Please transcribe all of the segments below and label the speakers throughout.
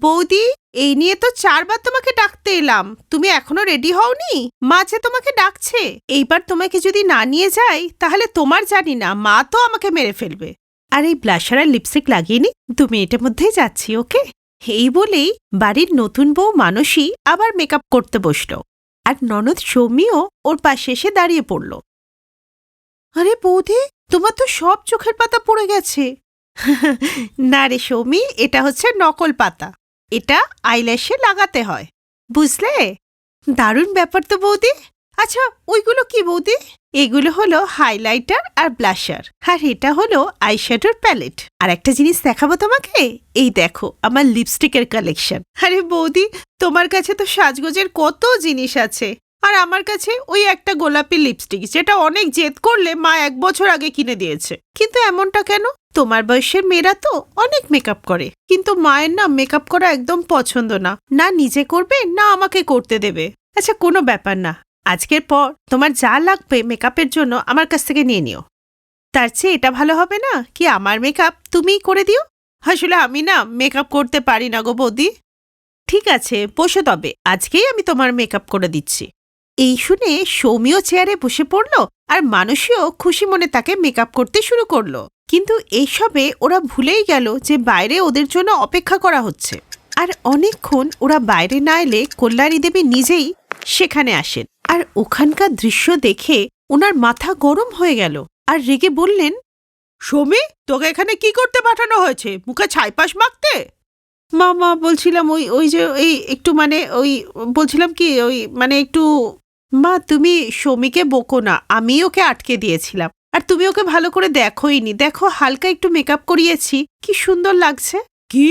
Speaker 1: বৌদি, এই নিয়ে তো 4 বার তোমাকে ডাকতে এলাম, তুমি এখনো রেডি হওনি? মা যে তোমাকে ডাকছে। এইবার তোমাকে যদি না নিয়ে যাই তাহলে তোমার জানি না, মা তো আমাকে মেরে ফেলবে। আর এই ব্লাশার আর লিপস্টিক লাগিয়ে নি, 2 মিনিটের মধ্যেই যাচ্ছি, ওকে? এই বলেই বাড়ির নতুন বউ মানসী আবার মেকআপ করতে বসলো, আর ননদ সৌমিও ওর পাশে এসে দাঁড়িয়ে পড়ল। আরে বৌদি, তোমার তো সব চোখের পাতা পড়ে গেছে। না রে সৌমি, এটা হচ্ছে নকল পাতা, এটা আইল্যাশে লাগাতে হয়, বুঝলে? দারুণ ব্যাপার তো বৌদি। আচ্ছা, ওইগুলো কি বৌদি? এগুলো হলো হাইলাইটার আর ব্লাশার, আর এটা হলো আইশ্যাডোর প্যালেট। আর একটা জিনিস দেখাবো তোমাকে, এই দেখো আমার লিপস্টিকের কালেকশন। আরে বৌদি, তোমার কাছে তো সাজগোজের কত জিনিস আছে, আর আমার কাছে ওই একটা গোলাপি লিপস্টিক, যেটা অনেক জেদ করলে মা 1 বছর আগে কিনে দিয়েছে। কিন্তু এমনটা কেন? তোমার বয়সের মেয়েরা তো অনেক মেকআপ করে, কিন্তু মায়ের না মেকআপ করা একদম পছন্দ না, না নিজে করবে না আমাকে করতে দেবে। আচ্ছা, কোনো ব্যাপার না, আজকের পর তোমার যা লাগবে মেকআপের জন্য আমার কাছ থেকে নিয়ে নিও। তার চেয়ে এটা ভালো হবে না কি আমার মেকআপ তুমিই করে দিও? আসলে আমি না মেকআপ করতে পারি না গো বৌদি। ঠিক আছে, বসো তবে, আজকেই আমি তোমার মেকআপ করে দিচ্ছি। এই শুনে সৌমিও চেয়ারে বসে পড়ল, আর মানুষীও খুশি মনে তাকে মেকআপ করতে শুরু করলো। কিন্তু এইসবে ওরা ভুলেই গেল যে বাইরে ওদের জন্য অপেক্ষা করা হচ্ছে। আর অনেকক্ষণ ওরা বাইরে না এলে কল্যাণী দেবী নিজেই সেখানে আসেন, আর ওখানকার দৃশ্য দেখে ওনার মাথা গরম হয়ে গেল, আর রেগে বললেন, সৌমি, তোকে এখানে কি করতে পাঠানো হয়েছে? মুখে ছাইপাশ মাখতে? মা বলছিলাম ওই ওই যে এই একটু মানে ওই বলছিলাম কি ওই মানে একটু। মা, তুমি সৌমিকে বকো না, আমি ওকে আটকে দিয়েছিলাম, আর তুমি ওকে ভালো করে দেখোইনি। দেখো, হালকা একটু মেকআপ করিয়েছি, কি সুন্দর লাগছে। কি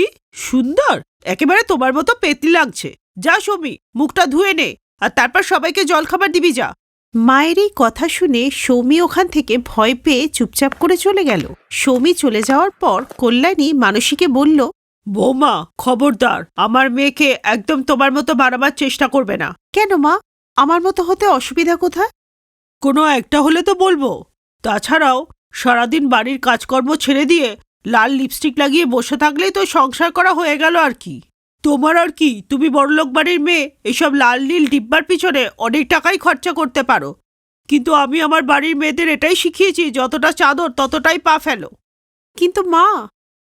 Speaker 1: সুন্দর! একেবারে তোমার মতো পেতলি লাগছে। যা সৌমি, মুখটা ধুয়ে নে, আর তারপর সবাইকে জলখাবার দিবি যা। মায়ের এই কথা শুনে সৌমি ওখান থেকে ভয় পেয়ে চুপচাপ করে চলে গেল। সৌমি চলে যাওয়ার পর কল্যাণী মানসীকে বলল, বৌমা, খবরদার আমার মেয়েকে একদম তোমার মতো বানাবার চেষ্টা করবে না। কেন মা, আমার মতো হতে অসুবিধা কোথায়? কোনো একটা হলে তো বলবো। তাছাড়াও সারাদিন বাড়ির কাজকর্ম ছেড়ে দিয়ে লাল লিপস্টিক লাগিয়ে বসে থাকলেই তো সংসার করা হয়ে গেল আর কি। তোমার আর কি, তুমি বড়লোক বাড়ির মেয়ে, এসব লাল নীল ডিব্বার পিছনে অনেক টাকাই খরচা করতে পারো, কিন্তু আমি আমার বাড়ির মেয়েদের এটাই শিখিয়েছি, যতটা চাদর ততটাই পা ফেলো। কিন্তু মা।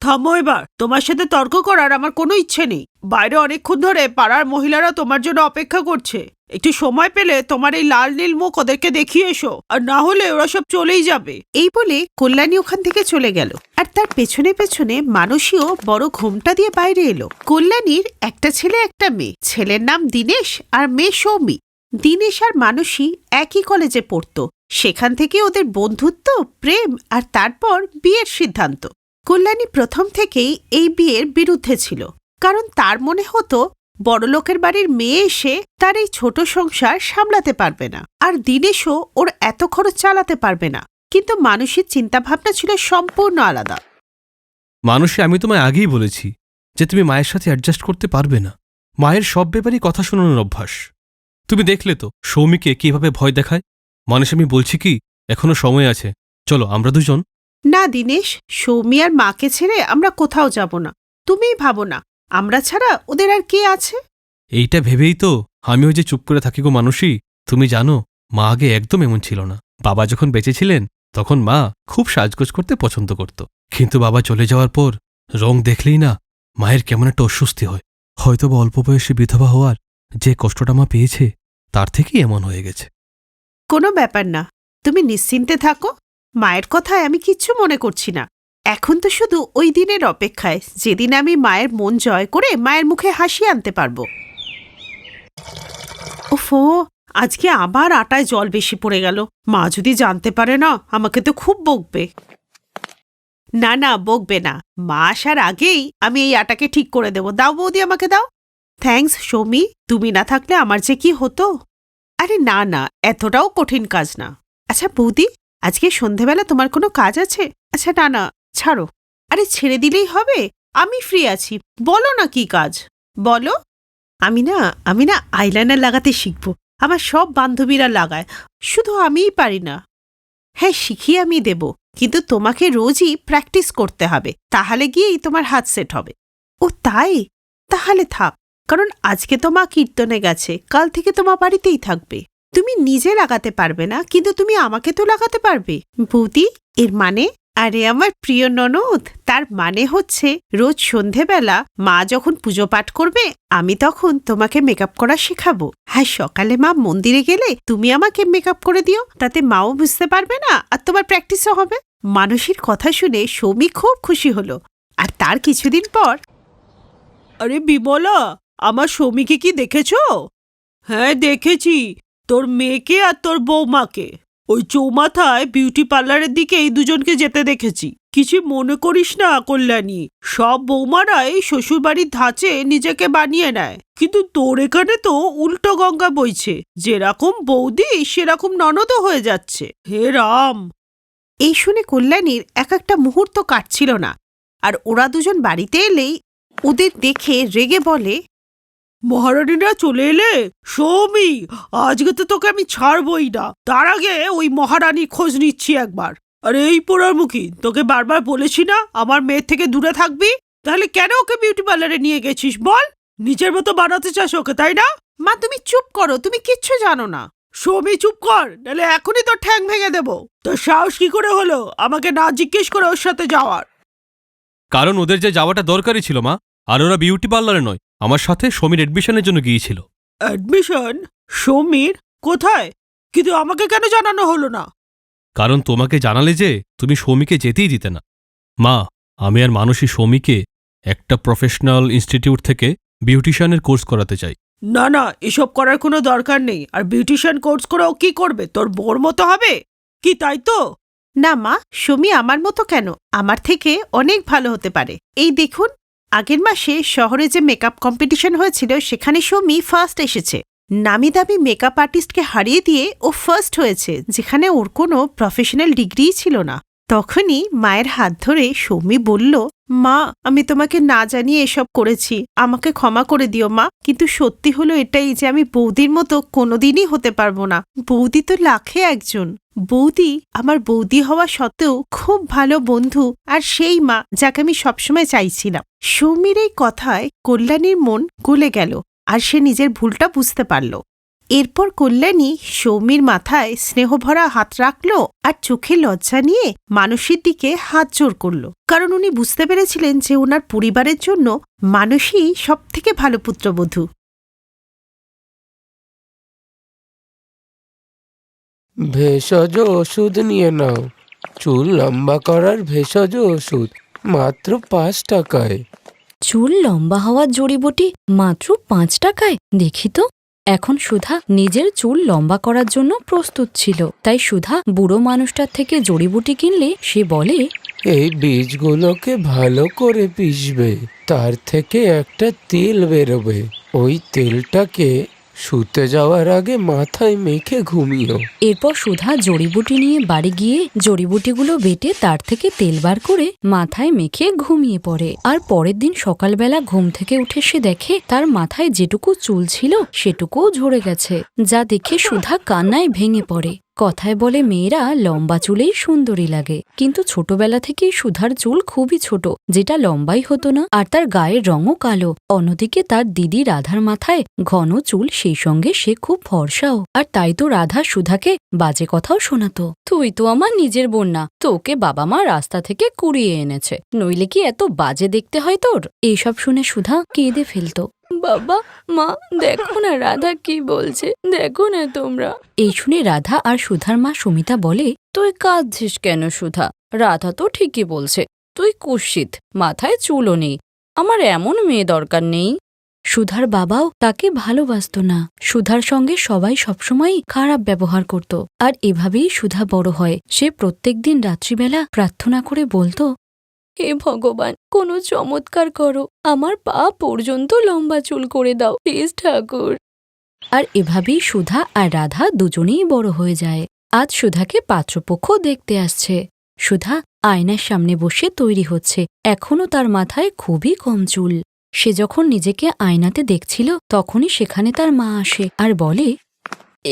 Speaker 1: থামো এবার, তোমার সাথে তর্ক করার আমার কোনো ইচ্ছে নেই। বাইরে অনেকক্ষণ ধরে পাড়ার মহিলারা তোমার জন্য অপেক্ষা করছে, একটু সময় পেলে তোমার এই লাল নীল মুখ ওদেরকে দেখিয়ে এসো, আর না হলে ওরা সব চলেই যাবে। এই বলে কল্যাণী ওখান থেকে চলে গেল, আর তার পেছনে পেছনে মানসীও বড় ঘোমটা দিয়ে বাইরে এলো। কল্যাণীর একটা ছেলে একটা মেয়ে, ছেলের নাম দীনেশ আর মেয়ে সৌমি। দীনেশ আর মানসী একই কলেজে পড়তো, সেখান থেকে ওদের বন্ধুত্ব, প্রেম, আর তারপর বিয়ের সিদ্ধান্ত। কল্যাণী প্রথম থেকেই এই বিয়ের বিরুদ্ধে ছিল, কারণ তার মনে হতো বড়লোকের বাড়ির মেয়ে এসে তার এই ছোট সংসার সামলাতে পারবে না, আর দীনেশও ওর এত খরচ চালাতে পারবে না। কিন্তু মানুষের চিন্তাভাবনা ছিল সম্পূর্ণ আলাদা।
Speaker 2: মানুষে, আমি তোমায় আগেই বলেছি যে তুমি মায়ের সাথে অ্যাডজাস্ট করতে পারবে না। মায়ের সব ব্যাপারেই কথা শোনানোর অভ্যাস। তুমি দেখলে তো সৌমিকে কিভাবে ভয় দেখায়। মানুষ, আমি বলছি কি, এখনো সময় আছে, চলো আমরা দুজন।
Speaker 1: না দীনেশ, সৌমি আর মাকে ছেড়ে আমরা কোথাও যাব না। তুমিই ভাবো না, আমরা ছাড়া ওদের আর কে আছে?
Speaker 2: এইটা ভেবেই তো আমিও যে চুপ করে থাকি গো মানুষই। তুমি জানো, মা আগে একদম এমন ছিল না। বাবা যখন বেঁচে ছিলেন তখন মা খুব সাজগোজ করতে পছন্দ করত, কিন্তু বাবা চলে যাওয়ার পর রং দেখলেই না মায়ের কেমন একটা অস্বস্তি হয়। হয়তোবা অল্প বয়সে বিধবা হওয়ার যে কষ্টটা মা পেয়েছে তার থেকেই এমন হয়ে গেছে।
Speaker 1: কোনো ব্যাপার না, তুমি নিশ্চিন্তে থাকো, মায়ের কথায় আমি কিচ্ছু মনে করছি না। এখন তো শুধু ওই দিনের অপেক্ষায়, যেদিন আমি মায়ের মন জয় করে মায়ের মুখে হাসি আনতে পারবো। ওফো, আজকে আবার আটায় জল বেশি পড়ে গেল। মা যদি জানতে পারে না, আমাকে তো খুব বকবে। না না, বকবে না, মা আসার আগেই আমি এই আটাকে ঠিক করে দেব। দাও বৌদি, আমাকে দাও। থ্যাঙ্কস সৌমি, তুমি না থাকলে আমার যে কি হতো। আরে না না, এতটাও কঠিন কাজ না। আচ্ছা বৌদি, আজকে সন্ধেবেলা তোমার কোনো কাজ আছে? আচ্ছা না না, ছাড়ো। আরে ছেড়ে দিলেই হবে, আমি ফ্রি আছি, বলো না কি কাজ, বলো। আমি না আইলাইনার লাগাতে শিখবো। আমার সব বান্ধবীরা লাগায়, শুধু আমিই পারি না। হ্যাঁ, শিখিয়ে আমি দেব, কিন্তু তোমাকে রোজই প্র্যাকটিস করতে হবে, তাহলে গিয়েই তোমার হাত সেট হবে। ও তাই? তাহলে থাক, কারণ আজকে তো মা কীর্তনে গেছে, কাল থেকে তো মা বাড়িতেই থাকবে। তুমি নিজে লাগাতে পারবে না, কিন্তু তুমি আমাকে তো লাগাতে পারবে। বৌদি, এর মানে? আরে আমার প্রিয় ননদ, তার মানে হচ্ছে রোজ সন্ধেবেলা মা যখন পুজো পাঠ করবে আমি তখন তোমাকে মেকআপ করা শেখাবো। হ্যাঁ, সকালে মা মন্দিরে গেলে তুমি আমাকে মেকআপ করে দিও, তাতে মাও বুঝতে পারবে না আর তোমার প্র্যাকটিসও হবে। মানসীর কথা শুনে সৌমি খুব খুশি হলো। আর তার কিছুদিন পর, আরে বিমলা, আমার সৌমিকে কি দেখেছো? হ্যাঁ দেখেছি, তোর মেয়েকে আর তোর বৌমাকে ওই চৌমাথায় বিউটি পার্লারের দিকে এই দুজনকে যেতে দেখেছি। কিছু মনে করিস না কল্যাণী, সব বৌমারাই শ্বশুরবাড়ির ধাঁচে নিজেকে বানিয়ে নেয়, কিন্তু তোর এখানে তো উল্টো গঙ্গা বইছে, যেরকম বৌদি সেরকম ননদও হয়ে যাচ্ছে। হে রাম! এই শুনে কল্যাণীর এক একটা মুহূর্ত কাটছিল না, আর ওরা দুজন বাড়িতে এলেই ওদের দেখে রেগে বলে, মহারানীরা চলে এলে? সৌমি, আজকে তো তোকে আমি ছাড়বই না, তার আগে ওই মহারানীর খোঁজ নিচ্ছি একবার। আরে এই পোড়ারমুখী, তোকে বারবার বলেছি না আমার মেয়ের থেকে দূরে থাকবি? তাহলে কেন ওকে বিউটি পার্লারে নিয়ে গেছিস বল? নিজের মতো বানাতে চাস ওকে, তাই না? মা তুমি চুপ করো, তুমি কিচ্ছু জানো না। সৌমি চুপ কর, নাহলে এখনই তোর ঠ্যাং ভেঙে দেবো। তোর সাহস কি করে হলো আমাকে না জিজ্ঞেস করে ওর সাথে যাওয়ার?
Speaker 2: কারণ ওদের যে যাওয়াটা দরকারই ছিল মা, আর ওরা বিউটি পার্লারে নয়, আমার সাথে সমীর এডমিশনের জন্য গিয়েছিল।
Speaker 1: অ্যাডমিশন? সমীর কোথায়? কিন্তু আমাকে কেন জানানো হলো না?
Speaker 2: কারণ তোমাকে জানালে যে তুমি সৌমিকে যেতেই দিতে না। মা, আমি আর মানসী সৌমিকে একটা প্রফেশনাল ইনস্টিটিউট থেকে বিউটিশিয়ানের কোর্স করাতে চাই।
Speaker 1: না না, এসব করার কোনো দরকার নেই। আর বিউটিশিয়ান কোর্স করে ও কি করবে? তোর বোর মতো হবে কি, তাই তো? না মা, সুমি আমার মতো কেন, আমার থেকে অনেক ভালো হতে পারে। এই দেখুন, আগের মাসে শহরে যে মেকআপ কম্পিটিশন হয়েছিল সেখানে সুমি ফার্স্ট এসেছে। নামি দামি মেকআপ আর্টিস্টকে হারিয়ে দিয়ে ও ফার্স্ট হয়েছে, যেখানে ওর কোনো প্রফেশনাল ডিগ্রিই ছিল না। তখনই মায়ের হাত ধরে সৌমি বলল, মা আমি তোমাকে না জানিয়ে এসব করেছি, আমাকে ক্ষমা করে দিও মা। কিন্তু সত্যি হলো এটাই যে আমি বৌদির মতো কোনোদিনই হতে পারবো না। বৌদি তো লাখে একজন। বৌদি আমার বৌদি হওয়া সত্ত্বেও খুব ভালো বন্ধু, আর সেই মা যাকে আমি সবসময় চাইছিলাম। সৌমির এই কথায় কল্যাণীর মন গলে গেল, আর সে নিজের ভুলটা বুঝতে পারল। এরপর কল্যাণী সৌমির মাথায় স্নেহভরা হাত রাখল আর চোখে লজ্জা নিয়ে মানসীর দিকে হাত জোর করল, কারণ উনি বুঝতে পেরেছিলেন যে ওনার পরিবারের জন্য মানসী সবথেকে ভালো পুত্রবধূ।
Speaker 3: ভেষজ ওষুধ নিয়ে নাও, চুল লম্বা করার ভেষজ ওষুধ, মাত্র 5 টাকায়।
Speaker 4: চুল লম্বা হওয়ার জড়িবুটি মাত্র 5 টাকায়? দেখি তো। এখন সুধা নিজের চুল লম্বা করার জন্য প্রস্তুত ছিল, তাই সুধা বুড়ো মানুষটার থেকে জড়িবুটি কিনলে সে বলে,
Speaker 3: এই বীজগুলোকে ভালো করে পিষবে, তার থেকে একটা তেল বেরোবে। ওই তেলটাকে শুতে যাওয়ার আগে মাথায় মেখে ঘুমিও।
Speaker 4: এরপর সুধা জড়িবুটি নিয়ে বাড়ি গিয়ে জড়িবুটিগুলো বেটে তার থেকে তেল বার করে মাথায় মেখে ঘুমিয়ে পড়ে। আর পরের দিন সকালবেলা ঘুম থেকে উঠে সে দেখে তার মাথায় যেটুকু চুল ছিল সেটুকুও ঝরে গেছে, যা দেখে সুধা কান্নায় ভেঙে পড়ে। কথায় বলে মেয়েরা লম্বা চুলেই সুন্দরী লাগে, কিন্তু ছোটবেলা থেকেই সুধার চুল খুবই ছোট, যেটা লম্বাই হতো না, আর তার গায়ের রঙও কালো। অন্যদিকে তার দিদি রাধার মাথায় ঘন চুল, সেই সঙ্গে সে খুব ফর্সাও, আর তাই তো রাধা সুধাকে বাজে কথাও শোনাতো। তুই তো আমার নিজের বোন না, তোকে বাবা মা রাস্তা থেকে কুড়িয়ে এনেছে, নইলে কি এত বাজে দেখতে হয় তোর? এইসব শুনে সুধা কেঁদে ফেলতো। বাবা মা দেখো না রাধা কি বলছে, দেখো না তোমরা। এই শুনে রাধা আর সুধার মা সুমিতা বলে, তুই কাঁদছিস কেন সুধা? রাধা তো ঠিকই বলছে, তুই কুৎসিত, মাথায় চুলও নেই, আমার এমন মেয়ে দরকার নেই। সুধার বাবাও তাকে ভালোবাসত না, সুধার সঙ্গে সবাই সবসময় খারাপ ব্যবহার করত, আর এভাবেই সুধা বড় হয়। সে প্রত্যেকদিন রাত্রিবেলা প্রার্থনা করে বলতো, হে ভগবান, কোনো চমৎকার করো, আমার পা পর্যন্ত লম্বা চুল করে দাও প্লিজ ঠাকুর। আর এভাবেই সুধা আর রাধা দুজনেই বড় হয়ে যায়। আজ সুধাকে পাত্রপক্ষ দেখতে আসছে। সুধা আয়নার সামনে বসে তৈরি হচ্ছে, এখনো তার মাথায় খুবই কম চুল। সে যখন নিজেকে আয়নাতে দেখছিল তখনই সেখানে তার মা আসে আর বলে,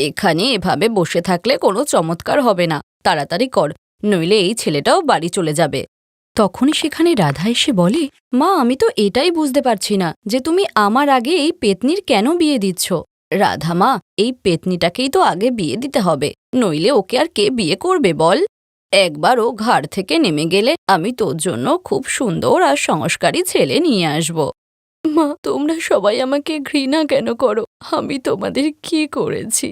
Speaker 4: এখানে এভাবে বসে থাকলে কোনো চমৎকার হবে না, তাড়াতাড়ি কর, নইলে এই ছেলেটাও বাড়ি চলে যাবে। তখনই সেখানে রাধা এসে বলে, মা আমি তো এটাই বুঝতে পারছি না যে তুমি আমার আগে এই পেতনির কেন বিয়ে দিচ্ছ। রাধা মা, এই পেতনিটাকেই তো আগে বিয়ে দিতে হবে, নইলে ওকে আর কে বিয়ে করবে বল। একবার ও ঘাড় থেকে নেমে গেলে আমি তোর জন্য খুব সুন্দর আর সংস্কারী ছেলে নিয়ে আসব। মা, তোমরা সবাই আমাকে ঘৃণা কেন করো? আমি তোমাদের কি করেছি?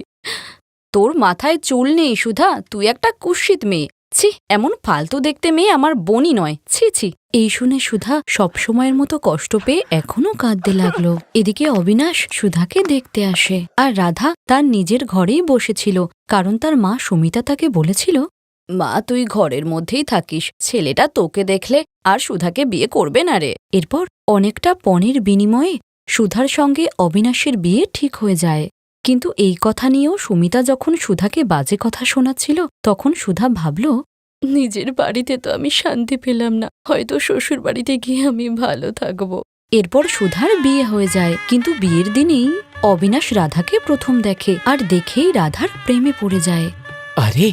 Speaker 4: তোর মাথায় চুল নেই সুধা, তুই একটা কুৎসিত মেয়ে। ছি, এমন ফালতু দেখতে মেয়ে আমার বোনই নয়। ছি ছি। এই শুনে সুধা সবসময়ের মতো কষ্ট পেয়ে এখনো কাঁদতে লাগলো। এদিকে অবিনাশ সুধাকে দেখতে আসে, আর রাধা তার নিজের ঘরেই বসেছিল, কারণ তার মা সুমিতা তাকে বলেছিল, মা তুই ঘরের মধ্যেই থাকিস, ছেলেটা তোকে দেখলে আর সুধাকে বিয়ে করবে না রে। এরপর অনেকটা পণের বিনিময়ে সুধার সঙ্গে অবিনাশের বিয়ে ঠিক হয়ে যায়। কিন্তু এই কথা নিয়েও সুমিতা যখন সুধাকে বাজে কথা শোনাচ্ছিল, তখন সুধা ভাবল, নিজের বাড়িতে তো আমি শান্তি পেলাম না, হয়তো শ্বশুর বাড়িতে গিয়ে আমি ভালো থাকব। এরপর সুধার বিয়ে হয়ে যায়, কিন্তু বিয়ের দিনেই অবিনাশ রাধাকে প্রথম দেখে, আর দেখেই রাধার প্রেমে পড়ে যায়।
Speaker 3: আরে,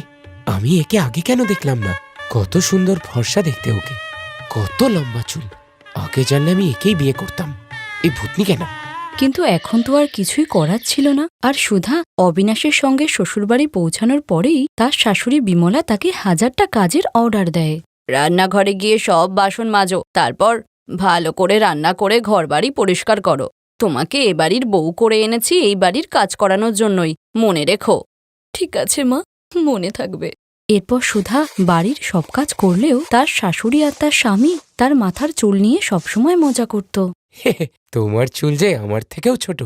Speaker 3: আমি একে আগে কেন দেখলাম না? কত সুন্দর ফর্সা দেখতে ওকে, কত লম্বা চুল। আগে জানলে আমি একেই বিয়ে করতাম। এই ভূতনি কেন?
Speaker 4: কিন্তু এখন তো আর কিছুই করার ছিল না। আর সুধা অবিনাশের সঙ্গে শ্বশুরবাড়ি পৌঁছানোর পরেই তার শাশুড়ি বিমলা তাকে 1000টা কাজের অর্ডার দেয়। রান্নাঘরে গিয়ে সব বাসন মাজো, তারপর ভালো করে রান্না করে ঘরবাড়ি পরিষ্কার করো। তোমাকে এ বাড়ির বউ করে এনেছি এই বাড়ির কাজ করানোর জন্যই, মনে রেখো। ঠিক আছে মা, মনে থাকবে। এরপর সুধা বাড়ির সব কাজ করলেও তার শাশুড়ি আর তার স্বামী তার মাথার চুল নিয়ে সবসময় মজা করত।
Speaker 3: তোমার চুল যে আমার থেকেও ছোট।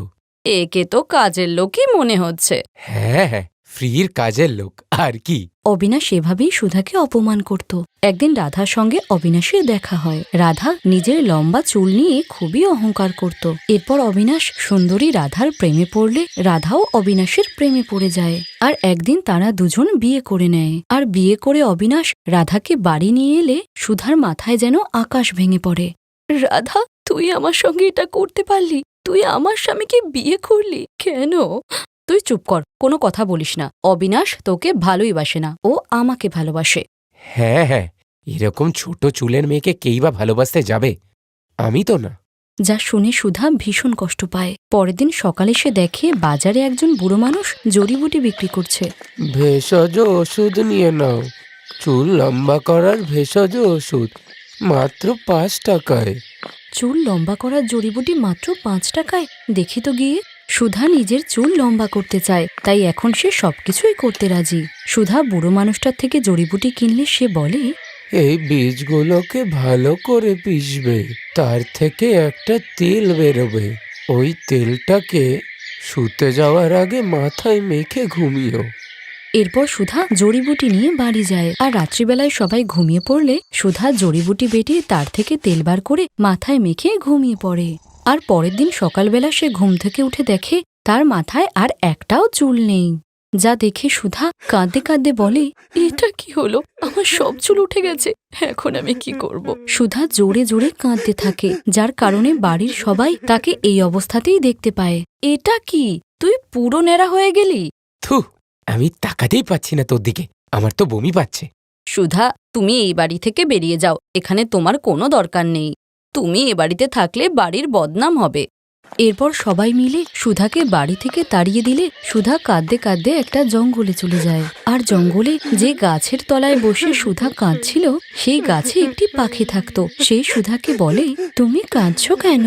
Speaker 4: একে তো কাজের লোকই মনে হচ্ছে।
Speaker 3: হ্যাঁ হ্যাঁ, ফ্রির কাজের লোক আর কি।
Speaker 4: অবিনাশ এভাবেই সুধাকে অপমান করত। একদিন রাধার সঙ্গে অবিনাশের দেখা হয়। রাধা নিজের লম্বা চুল নিয়ে খুবই অহংকার করত। এরপর অবিনাশ সুন্দরী রাধার প্রেমে পড়লে রাধাও অবিনাশের প্রেমে পড়ে যায়। আর একদিন তারা দুজন বিয়ে করে নেয়। আর বিয়ে করে অবিনাশ রাধাকে বাড়ি নিয়ে এলে সুধার মাথায় যেন আকাশ ভেঙে পড়ে। রাধা, তুই আমার সঙ্গে এটা করতে পারলি? তুই আমার স্বামীকে বিয়ে করলি কেন? তুই চুপ কর, কোনো কথা বলিস না। অবিনাশ তোকে ভালোই বাসে না, ও আমাকে ভালোবাসে।
Speaker 3: হ্যাঁ হ্যাঁ, এরকম ছোট চুলের মেয়েকে কেই বা ভালোবাসতে যাবে? আমি তো না।
Speaker 4: যা শুনে সুধা ভীষণ কষ্ট পায়। পরের দিন সকালে সে দেখে বাজারে একজন বুড়ো মানুষ জড়িবুটি বিক্রি করছে।
Speaker 3: ভেষজ ওষুধ নিয়ে নাও, চুল লম্বা করার ভেষজ ওষুধ, মাত্র 5 টাকায়।
Speaker 4: চুল লম্বা করার জড়িবুটি মাত্র 5 টাকায়? দেখি তো গিয়ে। সুধা নিজের চুল লম্বা করতে চায়, তাই এখন সে সবকিছুই করতে রাজি। সুধা বুড়ো মানুষটার থেকে জড়িবুটি কিনলে সে বলে,
Speaker 3: এই বীজগুলোকে ভালো করে পিষবে, তার থেকে একটা তেল বেরোবে। ওই তেলটাকে শুতে যাওয়ার আগে মাথায় মেখে ঘুমিও।
Speaker 4: এরপর সুধা জড়িবুটি নিয়ে বাড়ি যায়। আর রাত্রিবেলায় সবাই ঘুমিয়ে পড়লে সুধা জড়িবুটি বেটে তার থেকে তেল বার করে মাথায় মেখে ঘুমিয়ে পড়ে। আর পরের দিন সকালবেলা সে ঘুম থেকে উঠে দেখে তার মাথায় আর একটাও চুল নেই। যা দেখে সুধা কাঁদতে কাঁদতে বলে, এটা কি হলো? আমার সব চুল উঠে গেছে, এখন আমি কি করব? সুধা জোরে জোরে কাঁদতে থাকে, যার কারণে বাড়ির সবাই তাকে এই অবস্থাতেই দেখতে পায়। এটা কি, তুই পুরো ন্যাড়া হয়ে গেলি?
Speaker 3: থু, আমি তাকাতেই পাচ্ছি না তোর দিকে, আমার তো বমি পাচ্ছে।
Speaker 4: সুধা, তুমি এই বাড়ি থেকে বেরিয়ে যাও, এখানে তোমার কোনো দরকার নেই। তুমি এ বাড়িতে থাকলে বাড়ির বদনাম হবে। এরপর সবাই মিলে সুধাকে বাড়ি থেকে তাড়িয়ে দিলে সুধা কাঁদতে কাঁদতে একটা জঙ্গলে চলে যায়। আর জঙ্গলে যে গাছের তলায় বসে সুধা কাঁদছিল, সেই গাছে একটি পাখি থাকতো। সেই সুধাকে বলে, তুমি কাঁদছো কেন?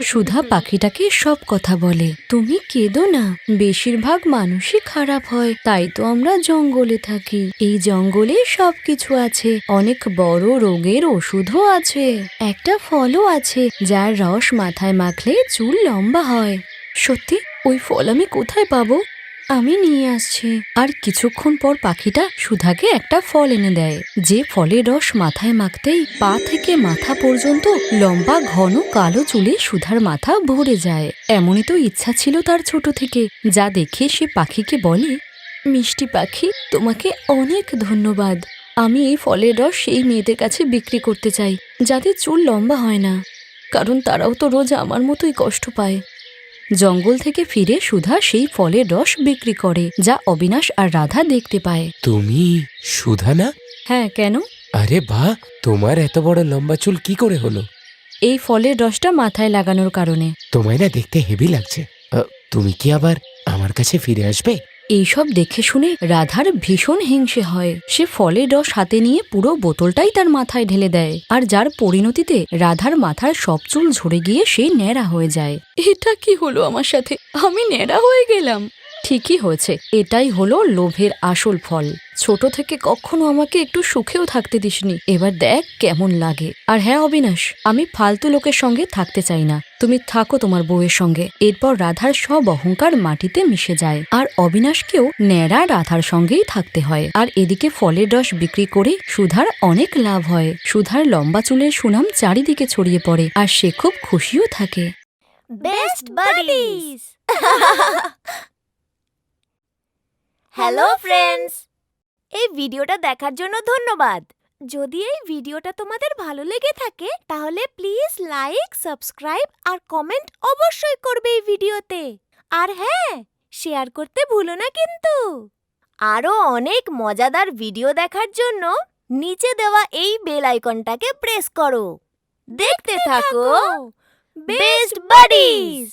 Speaker 4: সুধা পাখিটাকে সব কথা বলে, তুমি কেঁদো না, বেশিরভাগ মানুষই খারাপ হয়, তাই তো আমরা জঙ্গলে থাকি। এই জঙ্গলে সবকিছু আছে, অনেক বড় রোগের ওষুধও আছে, একটা ফলও আছে যার রস মাথায় মাখলে চুল লম্বা হয়। সত্যি? ওই ফল আমি কোথায় পাবো? আমি নিয়ে আসছি। আর কিছুক্ষণ পর পাখিটা সুধাকে একটা ফল এনে দেয়, যে ফলের রস মাথায় মাখতেই পা থেকে মাথা পর্যন্ত লম্বা ঘন কালো চুলে সুধার মাথা ভরে যায়। এমনই তো ইচ্ছা ছিল তার ছোট থেকে। যা দেখে সে পাখিকে বলে, মিষ্টি পাখি, তোমাকে অনেক ধন্যবাদ। আমি এই ফলের রস সেই মেয়েদের কাছে বিক্রি করতে চাই যাদের চুল লম্বা হয় না, কারণ তারাও তো রোজ আমার মতোই কষ্ট পায়। জঙ্গল থেকে ফিরে সুধা সেই ফলের রস বিক্রি করে, যা অবিনাশ আর রাধা দেখতে পায়।
Speaker 3: তুমি সুধা না?
Speaker 4: হ্যাঁ, কেন?
Speaker 3: আরে বাহ, তোমার এত বড় লম্বা চুল কি করে হলো?
Speaker 4: এই ফলের রসটা মাথায় লাগানোর কারণে।
Speaker 3: তোমায় না দেখতে হেভি লাগছে। তুমি কি আবার আমার কাছে ফিরে আসবে?
Speaker 4: এইসব দেখে শুনে রাধার ভীষণ হিংসে হয়। সে ফলের রস হাতে নিয়ে পুরো বোতলটাই তার মাথায় ঢেলে দেয়, আর যার পরিণতিতে রাধার মাথার সব চুল ঝরে গিয়ে সে ন্যাড়া হয়ে যায়। এটা কি হলো আমার সাথে? আমি ন্যাড়া হয়ে গেলাম। ঠিকই হয়েছে, এটাই হলো লোভের আসল ফল। ছোট থেকে কখনো আমাকে একটু সুখেও থাকতে দিসনি, এবার দেখ কেমন লাগে। আর হ্যাঁ অবিনাশ, আমি ফালতু লোকের সঙ্গে থাকতে চাই না। তুমি থাকো তোমার বউয়ের সঙ্গে। এরপর রাধার সব অহংকার মাটিতে মিশে যায়, আর অবিনাশকেও ন্যাড়া রাধার সঙ্গেই থাকতে হয়। আর এদিকে ফলের রস বিক্রি করে সুধার অনেক লাভ হয়। সুধার লম্বা চুলের সুনাম চারিদিকে ছড়িয়ে পড়ে, আর সে খুব খুশিও থাকে।
Speaker 5: Best buddies. হ্যালো ফ্রেন্ডস, এই ভিডিওটা দেখার জন্য ধন্যবাদ। যদি এই ভিডিওটা তোমাদের ভালো লেগে থাকে তাহলে প্লিজ লাইক, সাবস্ক্রাইব আর কমেন্ট অবশ্যই করবে এই ভিডিওতে। আর হ্যাঁ, শেয়ার করতে ভুলো না কিন্তু। আরো অনেক মজাদার ভিডিও দেখার জন্য নিচে দেওয়া এই বেল আইকনটাকে প্রেস করো। দেখতে থাকো বেস্ট বাডিজ।